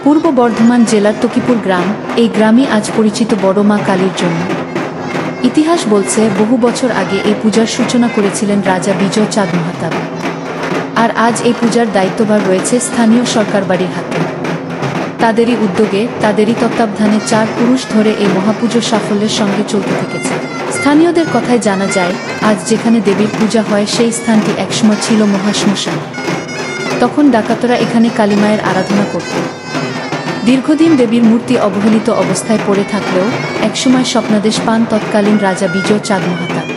পূর্ব বর্ধমান জেলার তকিপুর গ্রাম, এই গ্রামই আজ পরিচিত বড় মা কালীর জন্য। ইতিহাস বলছে বহু বছর আগে এই পূজার সূচনা করেছিলেন রাজা বিজয় চাঁদ মাহাতাব। আর আজ এই পূজার দায়িত্বভার রয়েছে স্থানীয় সরকার বাড়ির হাতে। তাদেরই উদ্যোগে, তাদেরই তত্ত্বাবধানে 4 পুরুষ ধরে এই মহাপুজো সাফল্যের সঙ্গে চলতে থেকেছে। স্থানীয়দের কথায় জানা যায়, আজ যেখানে দেবীর পূজা হয় সেই স্থানটি একসময় ছিল মহাশ্মশান। তখন ডাকাতরা এখানে কালীমায়ের আরাধনা করত। দীর্ঘদিন দেবীর মূর্তি অবহেলিত অবস্থায় পড়ে থাকলেও একসময় স্বপ্নাদেশ পান তৎকালীন রাজা বিজয় চাঁদ মাহাতাব।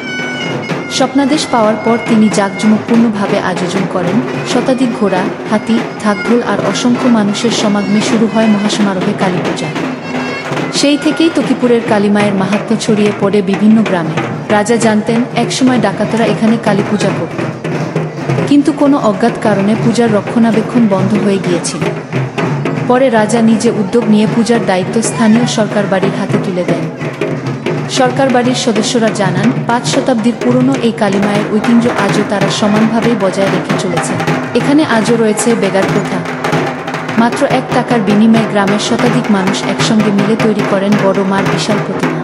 স্বপ্নাদেশ পাওয়ার পর তিনি জাঁকজমকপূর্ণভাবে আয়োজন করেন। শতাধিক ঘোড়া, হাতি, ঢাকঢোল আর অসংখ্য মানুষের সমাগমে শুরু হয় মহাসমারোহে কালী পূজা। সেই থেকেই তকিপুরের কালীমায়ের মাহাত্ম্য ছড়িয়ে পড়ে বিভিন্ন গ্রামে। রাজা জানতেন একসময় ডাকাতরা এখানে কালী পূজা করত, কিন্তু কোনো অজ্ঞাত কারণে পূজার রক্ষণাবেক্ষণ বন্ধ হয়ে গিয়েছিল। পরে রাজা নিজে উদ্যোগ নিয়ে পূজার দায়িত্ব স্থানীয় সরকার বাড়ির হাতে তুলে দেন। সরকার বাড়ির সদস্যরা জানান, 5 শতাব্দীর পুরনো এই কালীমায়ের ঐতিহ্য আজও তারা সমানভাবেই বজায় রেখে চলেছে। এখানে আজও রয়েছে বেগার প্রথা। মাত্র 1 টাকার বিনিময়ে গ্রামের শতাধিক মানুষ একসঙ্গে মিলে তৈরি করেন বড় মার বিশাল প্রতিমা।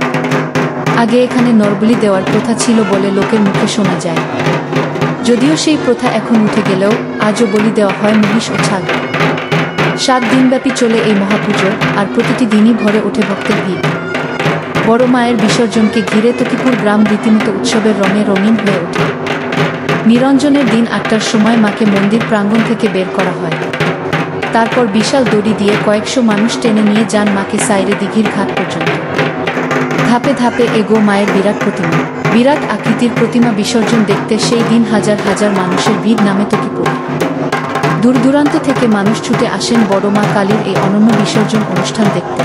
আগে এখানে নরবলি দেওয়ার প্রথা ছিল বলে লোকের মুখে শোনা যায়। যদিও সেই প্রথা এখন উঠে গেলেও আজও বলি দেওয়া হয় মহিষ ও ছাগল। 7 দিনব্যাপী চলে এই মহাপুজো, আর প্রতিটি দিনই ভরে ওঠে ভক্তের ভিড়। বড় মায়ের বিসর্জনকে ঘিরে তকিপুর গ্রাম রীতিমতো উৎসবের রঙে রঙিন হয়ে ওঠে। নিরঞ্জনের দিন 8টার সময় মাকে মন্দির প্রাঙ্গণ থেকে বের করা হয়। তারপর বিশাল দড়ি দিয়ে কয়েকশো মানুষ টেনে নিয়ে যান মাকে সাইরে দিঘির ঘাট পর্যন্ত। ধাপে ধাপে এগো মায়ের বিরাট প্রতিমা। বিরাট আকৃতির প্রতিমা বিসর্জন দেখতে সেই দিন হাজার হাজার মানুষের ভিড় নামে তকিপুর। দূর দূরান্ত থেকে মানুষ ছুটে আসেন বড় মা কালীর এই অনন্য বিসর্জন অনুষ্ঠান দেখতে।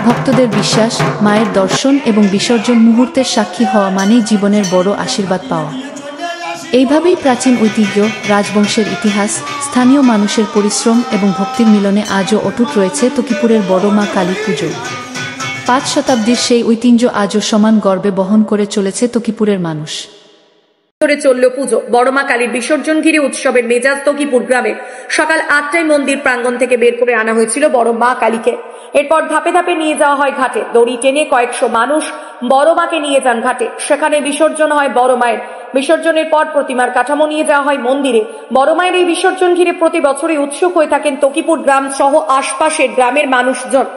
ভক্তদের বিশ্বাস, মায়ের দর্শন এবং বিসর্জন মুহূর্তের সাক্ষী হওয়া মানেই জীবনের বড় আশীর্বাদ পাওয়া। এইভাবেই প্রাচীন ঐতিহ্য, রাজবংশের ইতিহাস, স্থানীয় মানুষের পরিশ্রম এবং ভক্তির মিলনে আজও অটুট রয়েছে তকিপুরের বড় মা কালী পুজো। 5 শতাব্দীর সেই ঐতিহ্য আজও সমান গর্বে বহন করে চলেছে তকিপুরের মানুষ। ধরে চলল পুজো। বড় মা কালীর বিসর্জন ঘিরে উৎসবের মেজাজ তকিপুর গ্রামে। সকাল 8টায় মন্দির প্রাঙ্গণ থেকে বের করে আনা হয়েছিল বড় মা কালীকে। এরপর ধাপে ধাপে নিয়ে যাওয়া হয় ঘাটে। দড়ি টেনে কয়েকশো মানুষ বড় মাকে নিয়ে যান ঘাটে। সেখানে বিসর্জন হয় বড় মায়ের। বিসর্জনের পর প্রতিমার কাঠামো নিয়ে যাওয়া হয় মন্দিরে। বড় মায়ের এই বিসর্জন ঘিরে প্রতি বছরই উৎসুক হয়ে থাকেন তকিপুর গ্রাম সহ আশপাশের গ্রামের মানুষজন।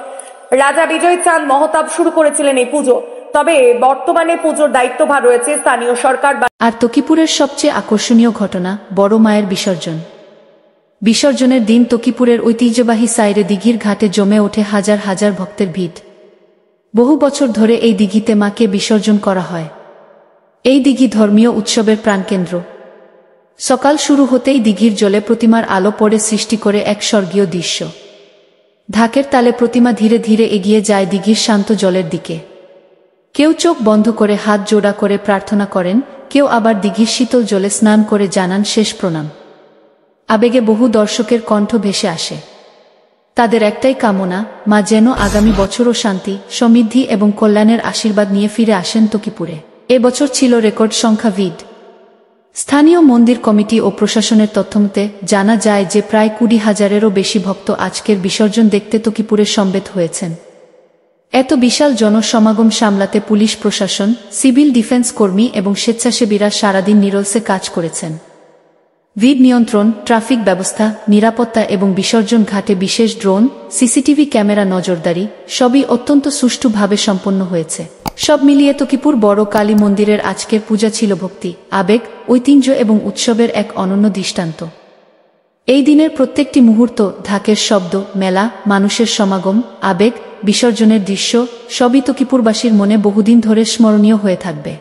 রাজা বিজয় চাঁদ মাহাতাব শুরু করেছিলেন এই পুজো, তবে বর্তমানে পুজোর দায়িত্বভার রয়েছে স্থানীয় সরকার। আর তকিপুরের সবচেয়ে আকর্ষণীয় ঘটনা বড় মায়ের বিসর্জন। বিসর্জনের দিন তকিপুরের ঐতিহ্যবাহী সাইরে দিঘির ঘাটে জমে ওঠে হাজার হাজার ভক্তের ভিড়। বহু বছর ধরে এই দিঘিতে মাকে বিসর্জন করা হয়। এই দিঘি ধর্মীয় উৎসবের প্রাণকেন্দ্র। সকাল শুরু হতেই দিঘির জলে প্রতিমার আলো পড়ে, সৃষ্টি করে এক স্বর্গীয় দৃশ্য। ঢাকের তালে প্রতিমা ধীরে ধীরে এগিয়ে যায় দিঘির শান্ত জলের দিকে। কেউ চোখ বন্ধ করে হাত জোড়া করে প্রার্থনা করেন, কেউ আবার দিঘির শীতল জলে স্নান করে জানান শেষ প্রণাম। আবেগে বহু দর্শকের কণ্ঠ ভেসে আসে। তাদের একটাই কামনা, মা যেন আগামী বছরও শান্তি, সমৃদ্ধি এবং কল্যাণের আশীর্বাদ নিয়ে ফিরে আসেন তকিপুরে। এবছর ছিল রেকর্ড সংখ্যা ভিড়। স্থানীয় মন্দির কমিটি ও প্রশাসনের তথ্যমতে জানা যায় যে প্রায় 20,000-এরও বেশি ভক্ত আজকের বিসর্জন দেখতে তকিপুরে সমবেত হয়েছেন। এত বিশাল জনসমাগম সামলাতে পুলিশ প্রশাসন, সিভিল ডিফেন্স কর্মী এবং স্বেচ্ছাসেবীরা সারাদিন নিরলসে কাজ করেছেন। ভিড় নিয়ন্ত্রণ, ট্রাফিক ব্যবস্থা, নিরাপত্তা এবং বিসর্জন ঘাটে বিশেষ ড্রোন, সিসিটিভি ক্যামেরা নজরদারি সবই অত্যন্ত সুষ্ঠুভাবে সম্পন্ন হয়েছে। সব মিলিয়ে তকিপুর বড় কালী মন্দিরের আজকের পূজা ছিল ভক্তি, আবেগ, ঐতিহ্য এবং উৎসবের এক অনন্য দৃষ্টান্ত। এই দিনের প্রত্যেকটি মুহূর্ত, ঢাকের শব্দ, মেলা, মানুষের সমাগম, আবেগ, বিসর্জনের দৃশ্য সবই তকিপুরবাসীর মনে বহুদিন ধরে স্মরণীয় হয়ে থাকবে।